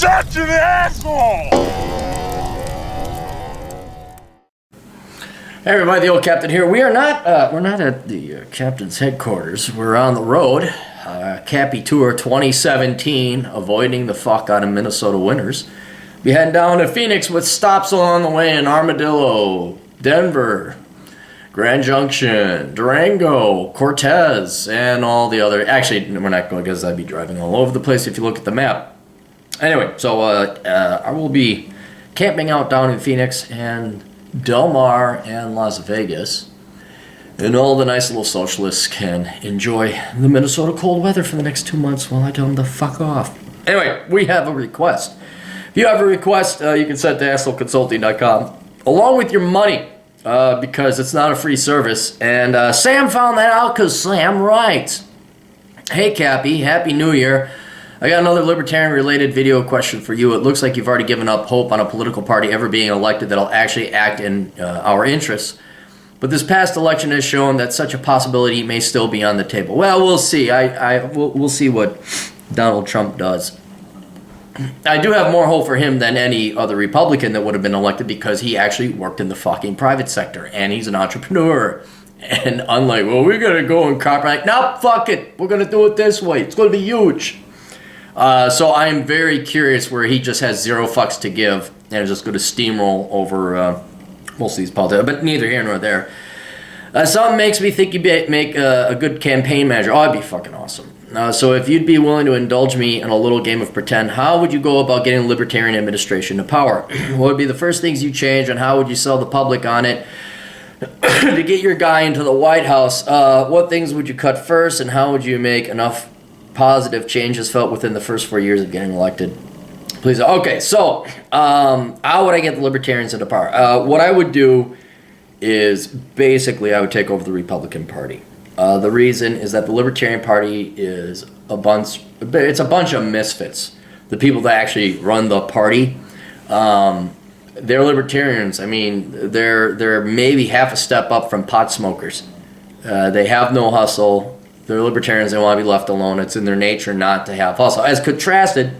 such an asshole! Hey everybody, the old captain here. We're not at the captain's headquarters. We're on the road. Cappy Tour 2017, avoiding the fuck out of Minnesota winters. Be heading down to Phoenix with stops along the way in Armadillo, Denver, Grand Junction, Durango, Cortez, and all the other... Actually, we're not going because I'd be driving all over the place if you look at the map. Anyway, so I will be camping out down in Phoenix and Del Mar and Las Vegas. And all the nice little socialists can enjoy the Minnesota cold weather for the next 2 months while I tell them to fuck off. Anyway, we have a request. If you have a request, you can send it to assholeconsulting.com along with your money. Because it's not a free service. And Sam found that out because Sam writes, "Hey Cappy, Happy New Year. I got another libertarian-related video question for you. It looks like you've already given up hope on a political party ever being elected that'll actually act in our interests. But this past election has shown that such a possibility may still be on the table." Well, we'll see. We'll see what Donald Trump does. I do have more hope for him than any other Republican that would have been elected because he actually worked in the fucking private sector and he's an entrepreneur. And unlike, well, we're going to go and copyright. No, fuck it. We're going to do it this way. It's going to be huge. So I am very curious where he just has zero fucks to give and is just going to steamroll over most of these politics. But neither here nor there. Something makes me think you'd make a good campaign manager. Oh, that'd be fucking awesome. So if you'd be willing to indulge me in a little game of pretend, how would you go about getting the Libertarian administration to power? What would be the first things you change, and how would you sell the public on it to get your guy into the White House? What things would you cut first, and how would you make enough positive changes felt within the first 4 years of getting elected? Please. Okay, so how would I get the Libertarians into power? What I would do is basically I would take over the Republican Party. The reason is that the Libertarian Party is it's a bunch of misfits. The people that actually run the party, they're libertarians. I mean, they're maybe half a step up from pot smokers. They have no hustle. They're libertarians. They want to be left alone. It's in their nature not to have hustle. As contrasted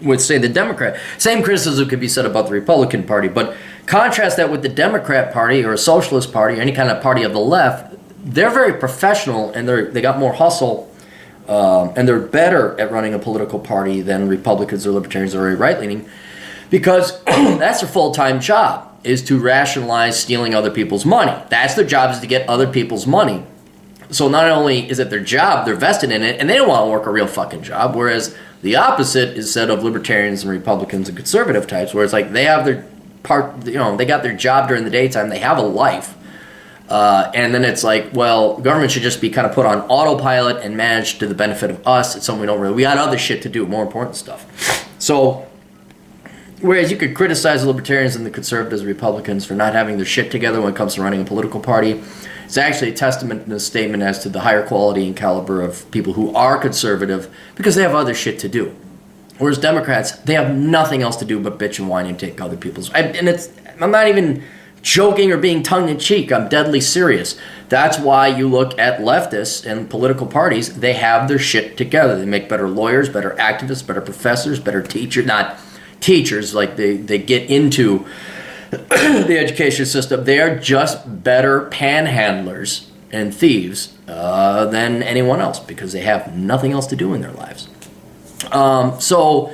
with, say, the Democrat. Same criticism could be said about the Republican Party, but contrast that with the Democrat Party or a socialist party or any kind of party of the left. They're very professional and they got more hustle and they're better at running a political party than Republicans or Libertarians or very right-leaning because that's their full-time job is to rationalize stealing other people's money. That's their job is to get other people's money. So not only is it their job, they're vested in it and they don't want to work a real fucking job, whereas the opposite is said of Libertarians and Republicans and conservative types where it's like they have their part, they got their job during the daytime, they have a life. And then it's like, well, government should just be kind of put on autopilot and managed to the benefit of us. It's something we got other shit to do, more important stuff. So, whereas you could criticize the Libertarians and the conservatives and Republicans for not having their shit together when it comes to running a political party, it's actually a testament and a statement as to the higher quality and caliber of people who are conservative because they have other shit to do. Whereas Democrats, they have nothing else to do but bitch and whine and take other people's... I'm not even joking or being tongue-in-cheek. I'm deadly serious. That's why you look at leftists and political parties, they have their shit together. They make better lawyers, better activists, better professors, better teachers. Not teachers, like they get into the education system. They are just better panhandlers and thieves than anyone else because they have nothing else to do in their lives. So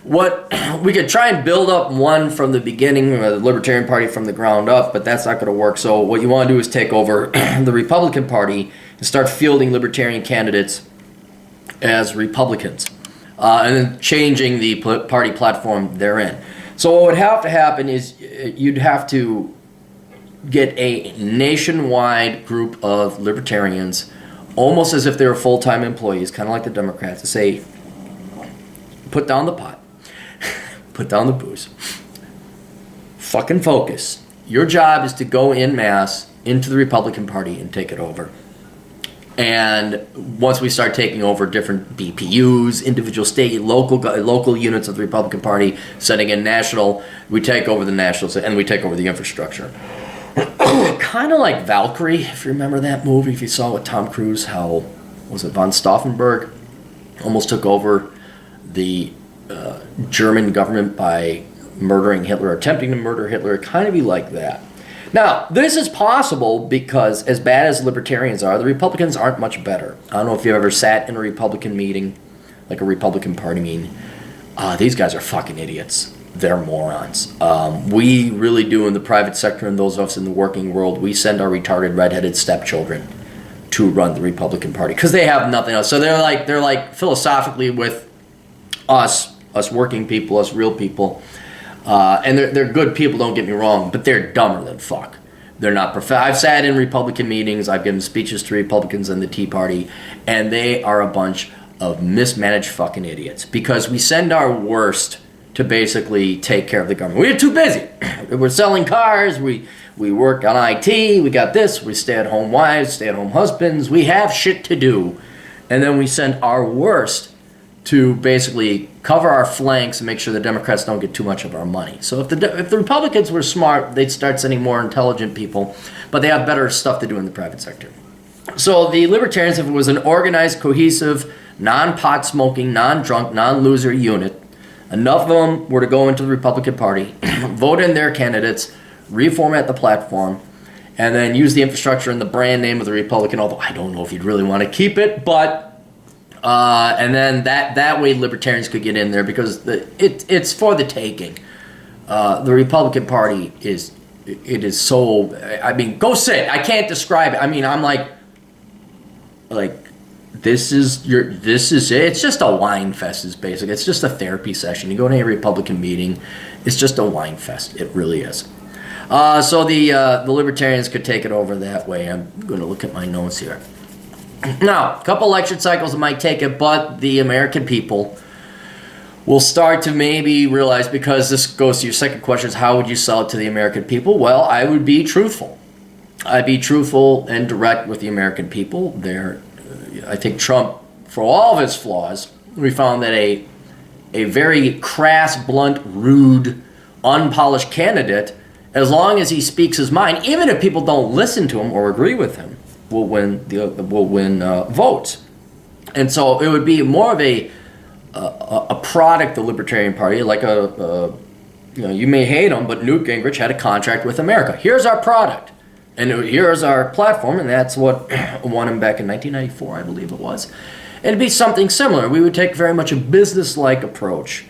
what we could try and build up one from the beginning, the Libertarian Party from the ground up, but that's not going to work. So what you want to do is take over the Republican Party and start fielding Libertarian candidates as Republicans, and then changing the party platform therein. So what would have to happen is you'd have to get a nationwide group of Libertarians, almost as if they were full-time employees, kind of like the Democrats, to say, put down the pot. Put down the booze. Fucking focus. Your job is to go en masse into the Republican Party and take it over. And once we start taking over different BPUs, individual state, local units of the Republican Party, sending in national, we take over the nationals and we take over the infrastructure. Kind of like Valkyrie, if you remember that movie, if you saw with Tom Cruise, how, was it von Stauffenberg almost took over the German government by murdering Hitler, attempting to murder Hitler, kind of be like that. Now, this is possible because as bad as libertarians are, the Republicans aren't much better. I don't know if you've ever sat in a Republican meeting, like a Republican Party meeting. These guys are fucking idiots. They're morons. We really do in the private sector and those of us in the working world, we send our retarded redheaded stepchildren to run the Republican Party because they have nothing else. So they're like philosophically with us working people, us real people. And they're good people, don't get me wrong, but they're dumber than fuck. They're not I've sat in Republican meetings, I've given speeches to Republicans and the Tea Party, and they are a bunch of mismanaged fucking idiots because we send our worst to basically take care of the government. We're too busy. We're selling cars, we work on IT, we got this, we stay-at-home wives, stay-at-home husbands, we have shit to do, and then we send our worst to basically cover our flanks and make sure the Democrats don't get too much of our money. So if the Republicans were smart, they'd start sending more intelligent people, but they have better stuff to do in the private sector. So the Libertarians, if it was an organized, cohesive, non-pot smoking, non-drunk, non-loser unit, enough of them were to go into the Republican Party, vote in their candidates, reformat the platform, and then use the infrastructure and the brand name of the Republican, although I don't know if you'd really want to keep it, but and then that way libertarians could get in there because it's for the taking. The Republican Party is so, I mean, go sit. I can't describe it. I mean, I'm like this is it. It's just a wine fest is basic. It's just a therapy session. You go to a Republican meeting, it's just a wine fest. It really is. So the libertarians could take it over that way. I'm going to look at my notes here. Now, a couple election cycles might take it, but the American people will start to maybe realize, because this goes to your second question, is how would you sell it to the American people? Well, I would be truthful. I'd be truthful and direct with the American people. I think Trump, for all of his flaws, we found that a very crass, blunt, rude, unpolished candidate, as long as he speaks his mind, even if people don't listen to him or agree with him, will win votes. And so it would be more of a product, the Libertarian Party, like you may hate them, but Newt Gingrich had a contract with America. Here's our product, and here's our platform, and that's what won him back in 1994, I believe it was. And it'd be something similar. We would take very much a business-like approach.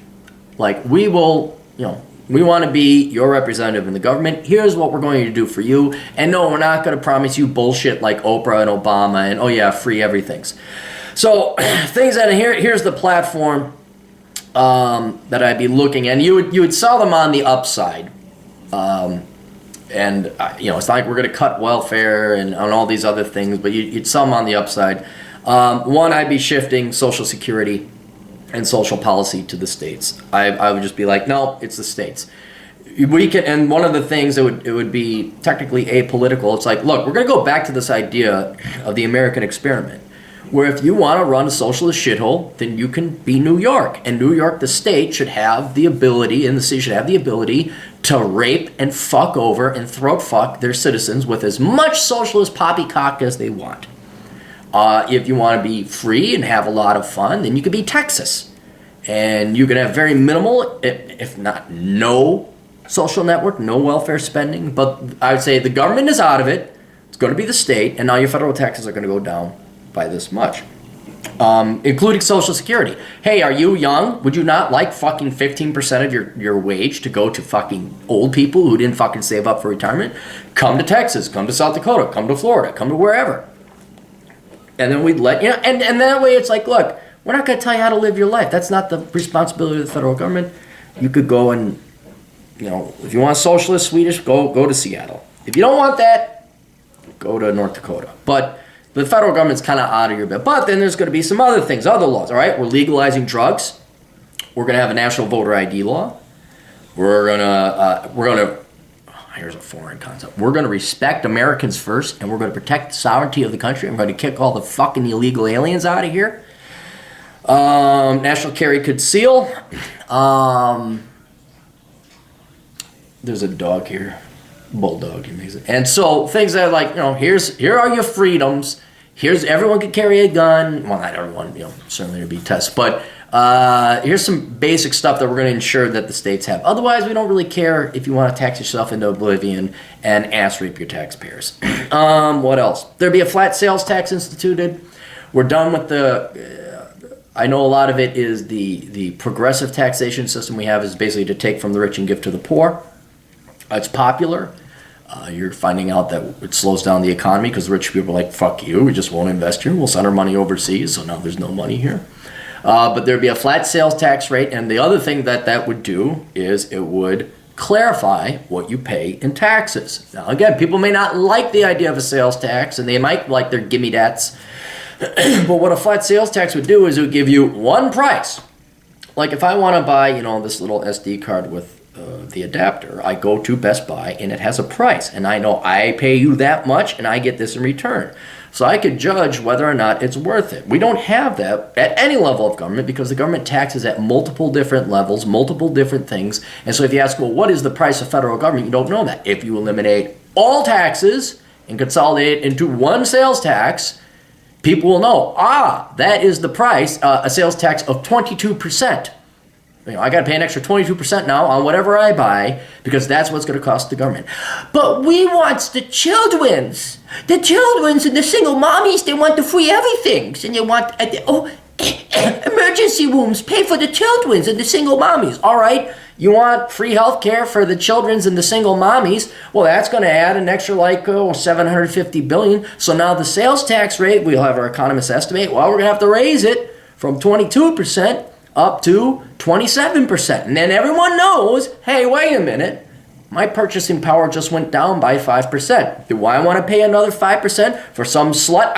Like, we want to be your representative in the government. Here's what we're going to do for you. And no, we're not going to promise you bullshit like Oprah and Obama and, oh yeah, free everything's. So things that here's the platform that I'd be looking at. And you would sell them on the upside. It's not like we're going to cut welfare and on all these other things, but you'd sell them on the upside. One, I'd be shifting Social Security and social policy to the states. I would just be like, no, it's the states. And one of the things it would be technically apolitical. It's like, look, we're going to go back to this idea of the American experiment, where if you want to run a socialist shithole, then you can be New York. And New York, the state, should have the ability, and the city should have the ability to rape and fuck over and throat fuck their citizens with as much socialist poppycock as they want. If you want to be free and have a lot of fun, then you could be Texas. And you can have very minimal, if not no, social network, no welfare spending. But I would say the government is out of it. It's going to be the state. And now your federal taxes are going to go down by this much. Including Social Security. Hey, are you young? Would you not like fucking 15% of your wage to go to fucking old people who didn't fucking save up for retirement? Come to Texas. Come to South Dakota. Come to Florida. Come to wherever. And then we'd let, and that way it's like, look, we're not going to tell you how to live your life. That's not the responsibility of the federal government. You could go and, if you want socialist Swedish, go to Seattle. If you don't want that, go to North Dakota. But the federal government's kind of out of your bit. But then there's going to be some other things, other laws, all right? We're legalizing drugs. We're going to have a national voter ID law. We're going to here's a foreign concept. We're going to respect Americans first, and we're going to protect the sovereignty of the country. I'm going to kick all the fucking illegal aliens out of here. National carry conceal. There's a dog here. Bulldog, he makes it. And so things that are like, here are your freedoms. Here's everyone can carry a gun. Well, not everyone, certainly there'd be tests. But Here's some basic stuff that we're going to ensure that the states have. Otherwise, we don't really care if you want to tax yourself into oblivion and ass rape your taxpayers. What else? There'd be a flat sales tax instituted. We're done with I know a lot of it is the progressive taxation system we have is basically to take from the rich and give to the poor. It's popular. You're finding out that it slows down the economy because the rich people are like, fuck you, we just won't invest here. We'll send our money overseas, so now there's no money here. But there'd be a flat sales tax rate, and the other thing that would do is it would clarify what you pay in taxes. Now, again, people may not like the idea of a sales tax, and they might like their gimme-dats, but what a flat sales tax would do is it would give you one price. Like if I want to buy, this little SD card with the adapter, I go to Best Buy and it has a price, and I know I pay you that much and I get this in return. So I could judge whether or not it's worth it. We don't have that at any level of government because the government taxes at multiple different levels, multiple different things. And so if you ask, well, what is the price of federal government? You don't know that. If you eliminate all taxes and consolidate it into one sales tax, people will know, that is the price, a sales tax of 22%. I got to pay an extra 22% now on whatever I buy because that's what's going to cost the government. But we want the children's. The children's and the single mommies, they want the free everythings. And they want, emergency rooms, pay for the children's and the single mommies. All right, you want free health care for the children's and the single mommies. Well, that's going to add an extra $750 billion. So now the sales tax rate, we'll have our economists estimate, we're going to have to raise it from 22% up to 27%. And then everyone knows, hey, wait a minute, my purchasing power just went down by 5%. Do I want to pay another 5% for some slut?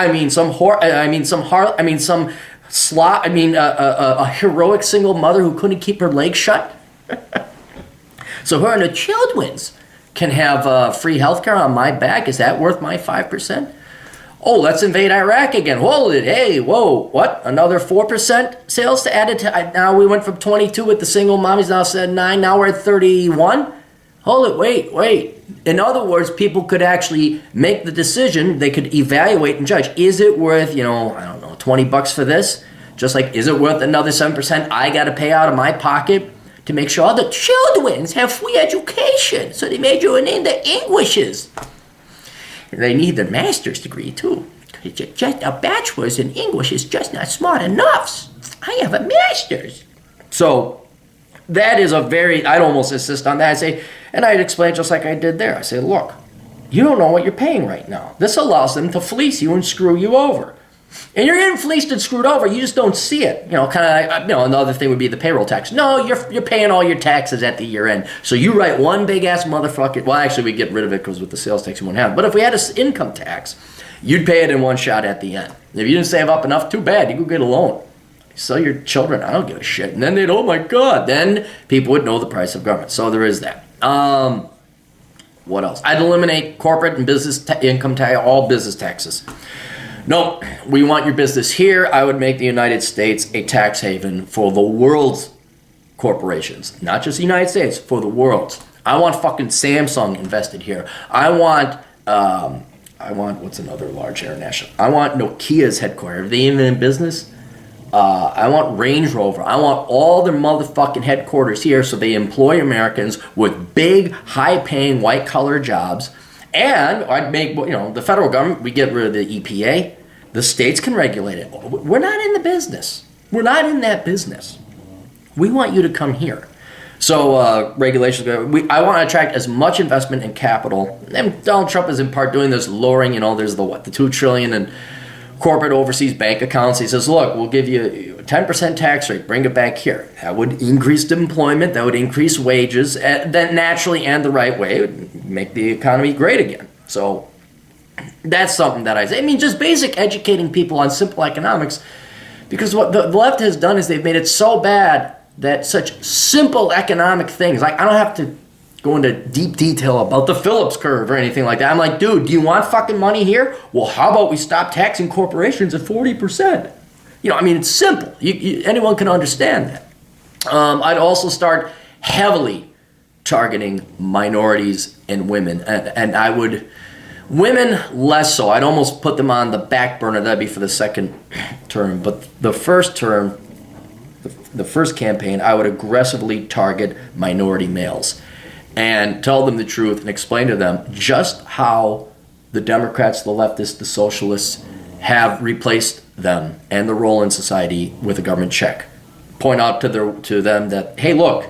A heroic single mother who couldn't keep her legs shut? So her and the children's can have free health care on my back. Is that worth my 5%? Oh, let's invade Iraq again. Hold it. Hey, whoa, what? Another 4% sales to add it to? Now we went from 22 with the single mommies, now said 9, now we're at 31. Hold it, wait. In other words, people could actually make the decision. They could evaluate and judge. Is it worth, $20 for this? Just like, is it worth another 7% I got to pay out of my pocket to make sure the children's have free education? So they major in the Englishes. They need their master's degree, too. Just a bachelor's in English is just not smart enough. I have a master's. So that is I'd almost insist on that. I'd explain just like I did there. I say, look, you don't know what you're paying right now. This allows them to fleece you and screw you over. And you're getting fleeced and screwed over. You just don't see it. Another thing would be the payroll tax. No, you're paying all your taxes at the year end. So you write one big ass motherfucker. Well, actually, we get rid of it because with the sales tax you won't have it. But if we had an income tax, you'd pay it in one shot at the end. If you didn't save up enough, too bad. You could get a loan. Sell your children. I don't give a shit. And then they'd, oh my God. Then people would know the price of government. So there is that. What else? I'd eliminate corporate and business income tax, all business taxes. No, we want your business here. I would make the United States a tax haven for the world's corporations. Not just the United States, for the world. I want fucking Samsung invested here. I want what's another large international? I want Nokia's headquarters. Are they even in business? I want Range Rover. I want all their motherfucking headquarters here so they employ Americans with big, high-paying, white-collar jobs. And I'd make, the federal government, we get rid of the EPA. The states can regulate it. We're not in the business. We're not in that business. We want you to come here. So regulations, I want to attract as much investment and capital. And Donald Trump is in part doing this, lowering, there's the $2 trillion in corporate overseas bank accounts. He says, look, we'll give you a 10% tax rate, bring it back here. That would increase employment, that would increase wages, then naturally and the right way, it would make the economy great again. So that's something that I say. Just basic educating people on simple economics, because what the left has done is they've made it so bad that such simple economic things, like I don't have to go into deep detail about the Phillips curve or anything like that. I'm like, dude, do you want fucking money here? Well, how about we stop taxing corporations at 40%? It's simple. Anyone can understand that. I'd also start heavily targeting minorities and women. And I would, women less so. I'd almost put them on the back burner. That'd be for the second term. But the first term, the first campaign, I would aggressively target minority males and tell them the truth and explain to them just how the Democrats, the leftists, the socialists have replaced them and the role in society with a government check. Point out to them that, hey, look,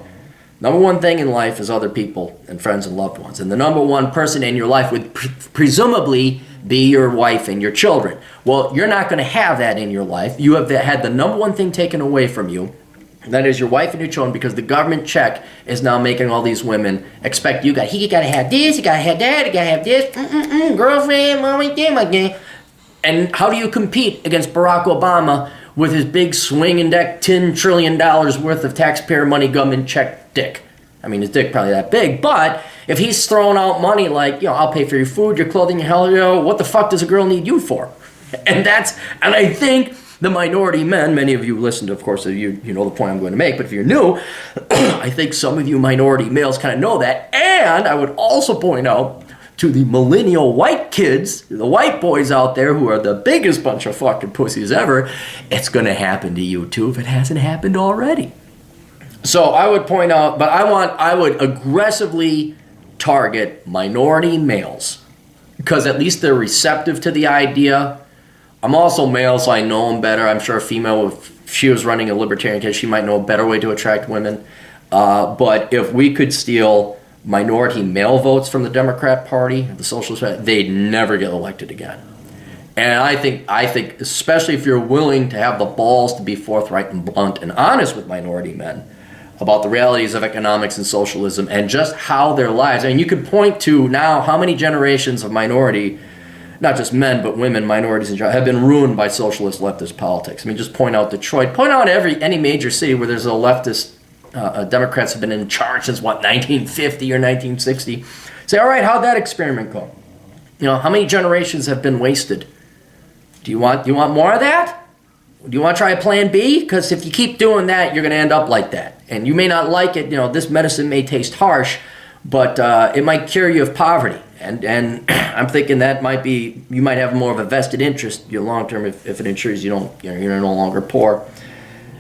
number one thing in life is other people and friends and loved ones. And the number one person in your life would presumably be your wife and your children. Well, you're not going to have that in your life. You have had the number one thing taken away from you. And that is your wife and your children, because the government check is now making all these women expect he got to have this, you got to have that, you got to have this, girlfriend, mommy, damn. And how do you compete against Barack Obama with his big swinging deck $10 trillion worth of taxpayer money government check dick? I mean, his dick probably that big, but if he's throwing out money like, I'll pay for your food, your clothing, your health, what the fuck does a girl need you for? And I think the minority men, many of you listened, of course, you know the point I'm going to make, but if you're new, I think some of you minority males kind of know that. And I would also point out to the millennial white kids, the white boys out there who are the biggest bunch of fucking pussies ever, it's going to happen to you too if it hasn't happened already. So I would point out, but I would aggressively target minority males because at least they're receptive to the idea. I'm also male, so I know them better. I'm sure a female, if she was running a libertarian case, she might know a better way to attract women. But if we could steal minority male votes from the Democrat Party, the Socialist Party, they'd never get elected again. And I think, especially if you're willing to have the balls to be forthright and blunt and honest with minority men about the realities of economics and socialism and just how their lives, I mean, you could point to now how many generations of minority, not just men, but women, minorities in general, have been ruined by socialist leftist politics. I mean, just point out Detroit, point out any major city where there's a leftist, Democrats have been in charge since, 1950 or 1960. Say, all right, how'd that experiment go? How many generations have been wasted? Do you want more of that? Do you want to try a plan B? Because if you keep doing that, you're going to end up like that. And you may not like it. This medicine may taste harsh, but it might cure you of poverty. And I'm thinking that you might have more of a vested interest long term if it ensures you're no longer poor,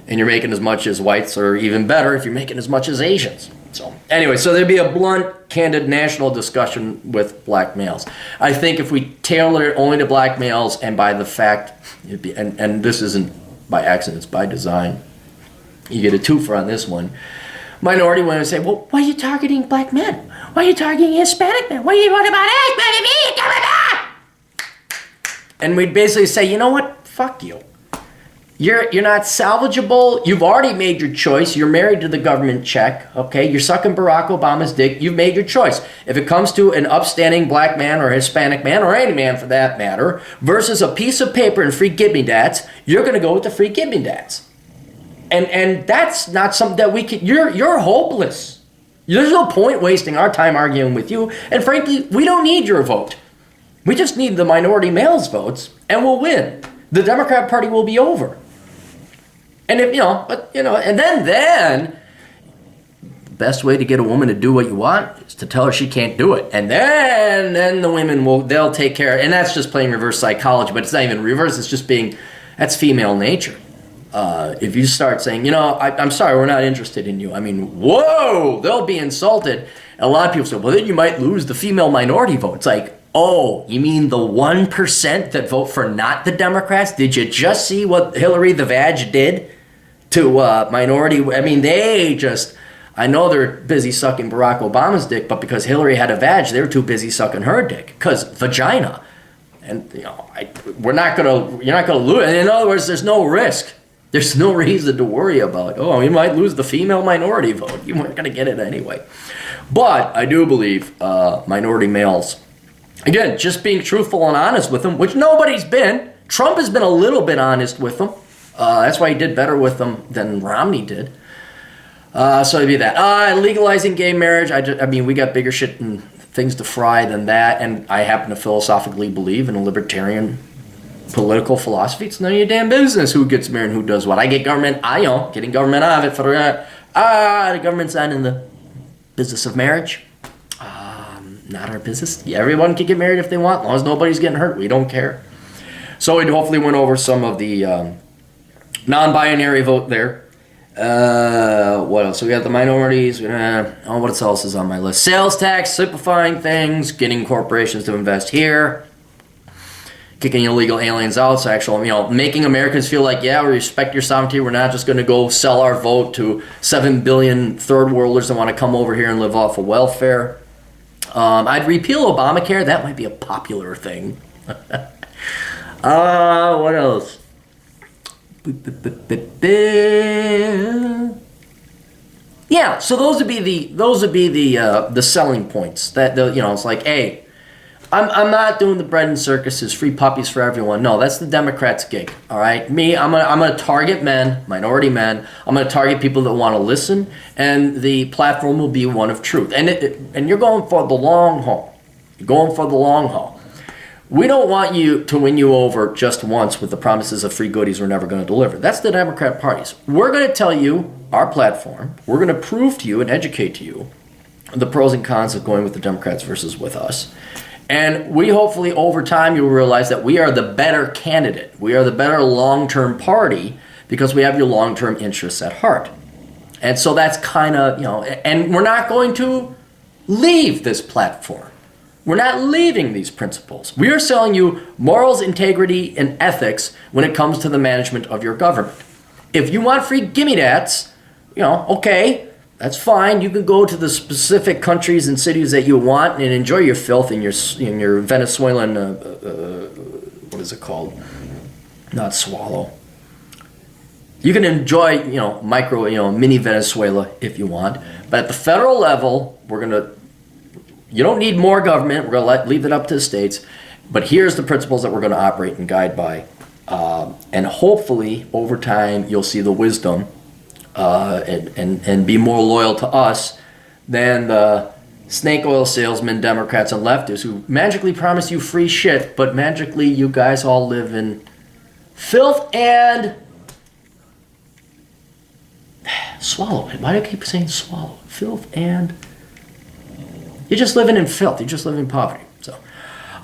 and you're making as much as whites, or even better if you're making as much as Asians. So anyway, so there'd be a blunt, candid national discussion with black males. I think if we tailor it only to black males, and by the fact, and this isn't by accident, it's by design, you get a twofer on this one. Minority women say, well, why are you targeting black men? Why are you targeting Hispanic men? What about us? And we'd basically say, you know what? Fuck you. You're not salvageable. You've already made your choice. You're married to the government check. Okay, you're sucking Barack Obama's dick. You've made your choice. If it comes to an upstanding black man or Hispanic man, or any man for that matter, versus a piece of paper and free give-me-dats, you're going to go with the free give-me-dats. And that's not something that we can. You're hopeless. There's no point wasting our time arguing with you. And frankly, we don't need your vote. We just need the minority males' votes, and we'll win. The Democrat Party will be over. And and then the best way to get a woman to do what you want is to tell her she can't do it. And then the women they'll take care. And that's just playing reverse psychology, but it's not even reverse. It's just that's female nature. If you start saying, I'm sorry, we're not interested in you. I mean, whoa, they'll be insulted. And a lot of people say, well, then you might lose the female minority vote. It's like, oh, you mean the 1% that vote for not the Democrats? Did you just see what Hillary the Vag did to minority? I mean, I know they're busy sucking Barack Obama's dick, but because Hillary had a vag, they were too busy sucking her dick. Because vagina. And, you're not going to lose. And in other words, there's no risk. There's no reason to worry about, you might lose the female minority vote. You weren't going to get it anyway. But I do believe minority males, again, just being truthful and honest with them, which nobody's been. Trump has been a little bit honest with them. That's why he did better with them than Romney did. So it'd be that. Legalizing gay marriage, I mean, we got bigger shit and things to fry than that, and I happen to philosophically believe in a libertarian political philosophy. It's none of your damn business who gets married and who does what. I get government, getting government out of it for the government's not in the business of marriage. Not our business. Yeah, everyone can get married if they want, as long as nobody's getting hurt. We don't care. So we hopefully went over some of the non-binary vote there. What else? So we got the minorities. What else is on my list? Sales tax, simplifying things, getting corporations to invest here, kicking illegal aliens out. So actually, making Americans feel like, yeah, we respect your sovereignty. We're not just going to go sell our vote to 7 billion third worlders that want to come over here and live off of welfare. I'd repeal Obamacare. That might be a popular thing. What else? Yeah, so those would be the selling points. That it's like, hey, I'm not doing the bread and circuses, free puppies for everyone. No, that's the Democrats' gig. All right, I'm gonna target men, minority men. I'm gonna target people that want to listen, and the platform will be one of truth. And you're going for the long haul. You're going for the long haul. We don't want you to win you over just once with the promises of free goodies we're never going to deliver. That's the Democrat parties. We're going to tell you our platform. We're going to prove to you and educate to you the pros and cons of going with the Democrats versus with us. And we hopefully over time you'll realize that we are the better candidate. We are the better long-term party because we have your long-term interests at heart. And so that's kind of, and we're not going to leave this platform. We're not leaving these principles. We are selling you morals, integrity, and ethics when it comes to the management of your government. If you want free gimme-dats, okay, that's fine. You can go to the specific countries and cities that you want and enjoy your filth in your Venezuelan, what is it called? Not swallow. You can enjoy, mini Venezuela if you want. But at the federal level, you don't need more government. We're going to leave it up to the states. But here's the principles that we're going to operate and guide by. And hopefully, over time, you'll see the wisdom and be more loyal to us than the snake oil salesmen, Democrats, and leftists who magically promise you free shit, but magically you guys all live in filth and... Swallow it. Why do I keep saying swallow? Filth and... You're just living in filth. You're just living in poverty. So,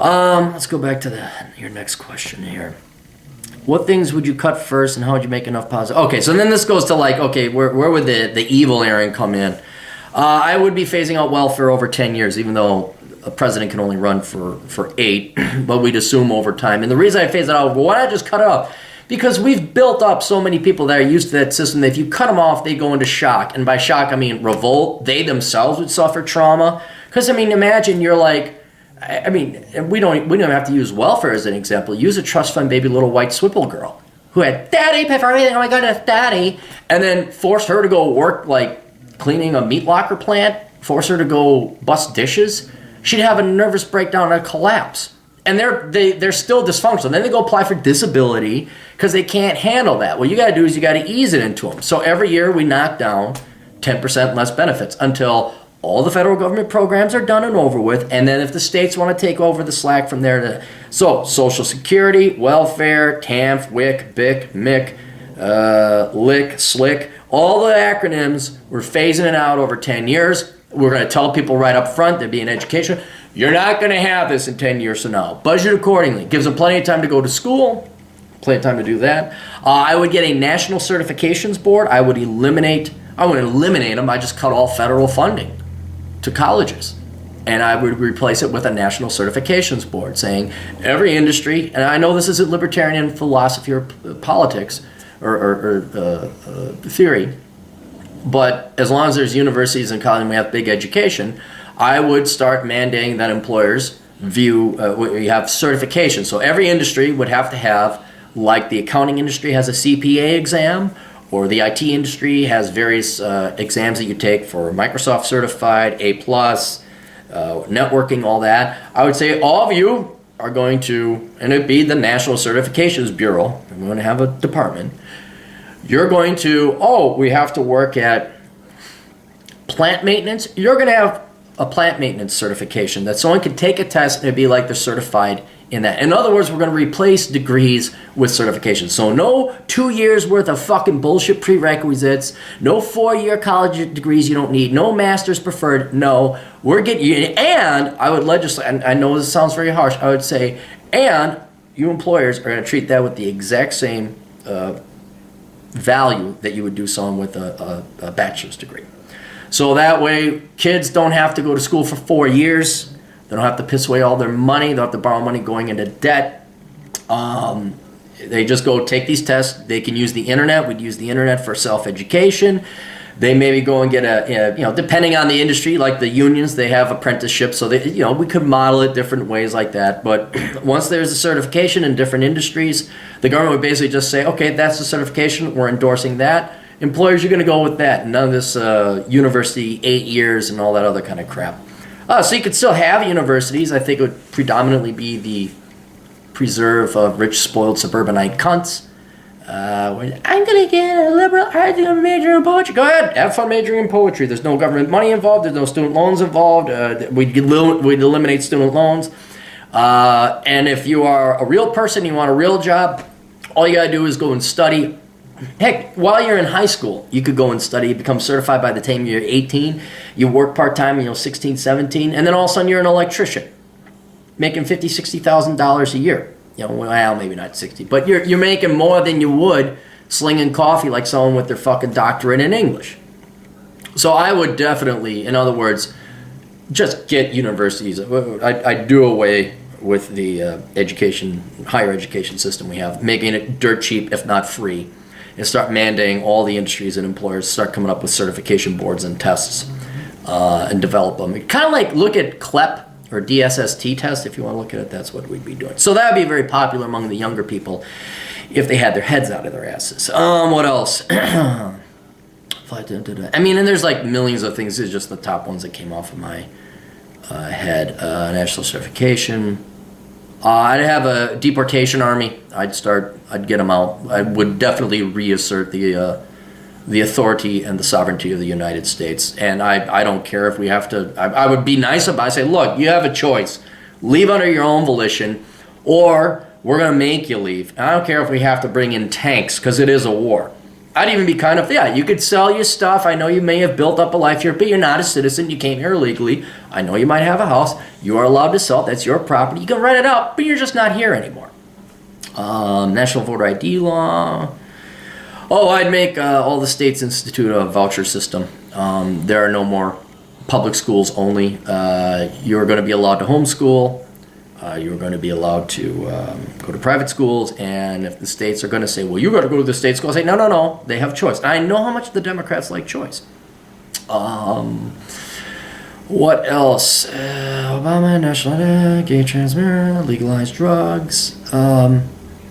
let's go back to your next question here. What things would you cut first, and how would you make enough positive? Okay, so then this goes to where would the evil Aaron come in? I would be phasing out welfare over 10 years, even though a president can only run for 8, but we'd assume over time. And the reason I phase it out, why not just cut it off? Because we've built up so many people that are used to that system that if you cut them off, they go into shock. And by shock, I mean revolt. They themselves would suffer trauma. Because, imagine you're like, we don't even have to use welfare as an example. Use a trust fund baby little white Swipple girl who had, daddy, pay for everything, oh my goodness, daddy. And then force her to go work cleaning a meat locker plant, force her to go bust dishes. She'd have a nervous breakdown and a collapse. And they're still dysfunctional. Then they go apply for disability because they can't handle that. What you got to do is you got to ease it into them. So every year we knock down 10% less benefits until all the federal government programs are done and over with. And then if the states want to take over the slack from there. So Social Security, welfare, TANF, WIC, BIC, MIC, LIC, SLIC, all the acronyms, we're phasing it out over 10 years. We're going to tell people right up front, there'd be an education. You're not going to have this in 10 years from now. Budget accordingly. Gives them plenty of time to go to school. Plenty of time to do that. I would get a national certifications board. I would eliminate them. I just cut all federal funding to colleges. And I would replace it with a national certifications board saying every industry, and I know this isn't libertarian philosophy or politics or theory, but as long as there's universities and colleges and we have big education, I would start mandating that employers we have certification. So every industry would have to have, like the accounting industry has a CPA exam, or the IT industry has various exams that you take for Microsoft certified, A+, networking, all that. I would say all of you are going to, and it'd be the National Certifications Bureau, we're going to have a department. You're going to, we have to work at plant maintenance. You're going to have a plant maintenance certification that someone can take a test and it'd be like they're certified in that. In other words, we're going to replace degrees with certifications. So no 2 years worth of fucking bullshit prerequisites, no 4-year college degrees you don't need, no master's preferred. No, we're getting you. And I would legislate, and I know this sounds very harsh, I would say, and you employers are going to treat that with the exact same value that you would do someone with a bachelor's degree. So that way, kids don't have to go to school for 4 years. They don't have to piss away all their money. They don't have to borrow money going into debt. They just go take these tests. They can use the internet. We'd use the internet for self-education. They maybe go and get depending on the industry, like the unions, they have apprenticeships. So we could model it different ways like that. But once there's a certification in different industries, the government would basically just say, okay, that's the certification. We're endorsing that. Employers, you're going to go with that. None of this university 8 years and all that other kind of crap. So you could still have universities. I think it would predominantly be the preserve of rich, spoiled suburbanite cunts. I'm going to get a liberal arts major in poetry. Go ahead, have fun majoring in poetry. There's no government money involved. There's no student loans involved. We'd eliminate student loans. And if you are a real person, you want a real job, all you got to do is go and study. Heck, while you're in high school, you could go and study, become certified by the time you're 18. You work part-time, 16, 17, and then all of a sudden you're an electrician, making $50,000, $60,000 a year. Well, maybe not 60, but you're making more than you would slinging coffee like someone with their fucking doctorate in English. So I would definitely, in other words, just get universities. I'd do away with the higher education system we have, making it dirt cheap, if not free, and start mandating all the industries and employers start coming up with certification boards and tests and develop them. Kind of like look at CLEP or DSST test, if you want to look at it, that's what we'd be doing. So that would be very popular among the younger people if they had their heads out of their asses. What else? I mean, and there's like millions of things. These are just the top ones that came off of my head. National certification. I'd have a deportation army. I'd get them out. I would definitely reassert the authority and the sovereignty of the United States. And I don't care if we have to, I would be nice about it. I say, look, you have a choice. Leave under your own volition, or we're going to make you leave. And I don't care if we have to bring in tanks, because it is a war. I'd even be kind of, you could sell your stuff. I know you may have built up a life here, but you're not a citizen. You came here illegally. I know you might have a house. You are allowed to sell it. That's your property. You can rent it out, but you're just not here anymore. National voter ID law. I'd make all the states institute a voucher system. There are no more public schools only. You're going to be allowed to homeschool. You're going to be allowed to go to private schools. And if the states are going to say, well, you got to go to the state school, I say, no. They have choice. I know how much the Democrats like choice. What else? Obama, national gay trans marriage, legalized drugs.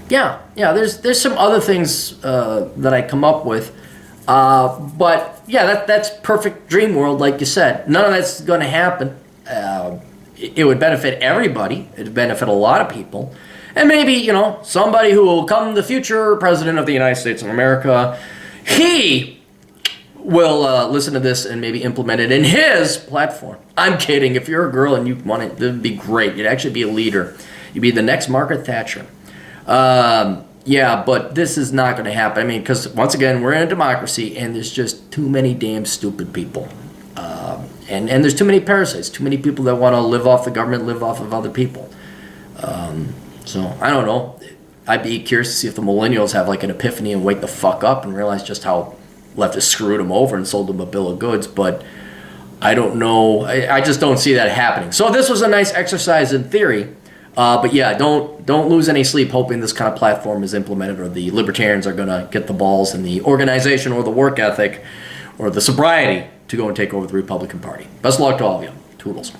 There's some other things that I come up with, but that's perfect dream world, like you said. None of that's going to happen. It would benefit everybody. It would benefit a lot of people, and maybe somebody who will come the future president of the United States of America, he will listen to this and maybe implement it in his platform. I'm kidding. If you're a girl and you want it, it'd be great. You'd actually be a leader. You'd be the next Margaret Thatcher. But this is not going to happen. I mean, because once again, we're in a democracy, and there's just too many damn stupid people. And there's too many parasites, too many people that want to live off the government, live off of other people. So, I don't know. I'd be curious to see if the millennials have like an epiphany and wake the fuck up and realize just how leftists screwed them over and sold them a bill of goods. But I don't know. I just don't see that happening. So this was a nice exercise in theory. Don't lose any sleep hoping this kind of platform is implemented, or the libertarians are going to get the balls and the organization or the work ethic or the sobriety to go and take over the Republican Party. Best of luck to all of you. Toodles.